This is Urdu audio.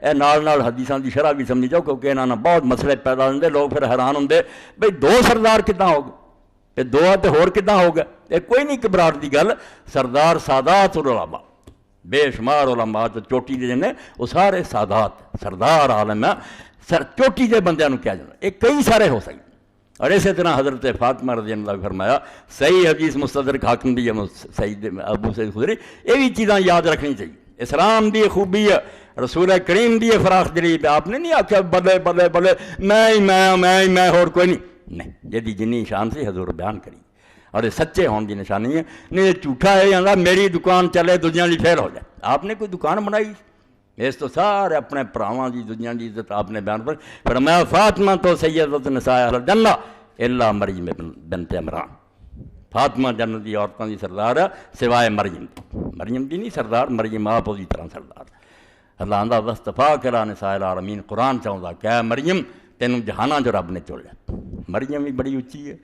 اے نال حدیثاں دی شرح بھی سمجھی جاؤ، کیونکہ انہاں بہت مسئلے پیدا ہوندے، لوگ پھر حیران ہوندے بھئی دو سردار کداں ہو گئے، تے دو تے ہور کداں ہو گئے؟ یہ کوئی نہیں گھبراہٹ دی گل، سردار سادات العلماء، بے شمار علماء جو چوٹی دے جنے وہ سارے سادات سردار عالم ہیں، چوٹی دے بندیاں نوں کیا جانا، یہ کئی سارے ہو سکتے۔ اور اسی طرح حضرت فاطمہ رضی اللہ عنہ فرمایا، صحیح حدیث مستدرک حاکم دی سعید ابو سعید خدری، یہ بھی چیزاں یاد رکھنی چاہیے۔ اسلام دی خوبی ہے، رسول کریم دی فراخ دلی، آپ نے نہیں آخیا بلے بلے بلے میں اور کوئی نہیں، یہ جنی شان سی حضور بیان کری، اور یہ سچے ہون دی نشانی ہے، نہیں یہ جھوٹا ہے یا میری دکان چلے دنیا دی فیل ہو جائے۔ آپ نے کوئی دکان بنائی، اس تو سارے اپنے پراواں دی دنیا دی عزت آپ نے بیان پر فرمایا، فاطمہ تو سیدۃ نساء اہل الجنہ الا مریم بنت عمران، فاطمہ جنت دی عورتوں دی سردار ہے سوائے مریم دی نہیں سردار، مریم آپ دی طرح سردار۔ اللہ آندا وصطفیٰ کرا نساء العالمین، قرآن چاہتا کہ اے مریم تینوں جہاناں جو رب نے چولیا، مریم بھی بڑی اچھی ہے۔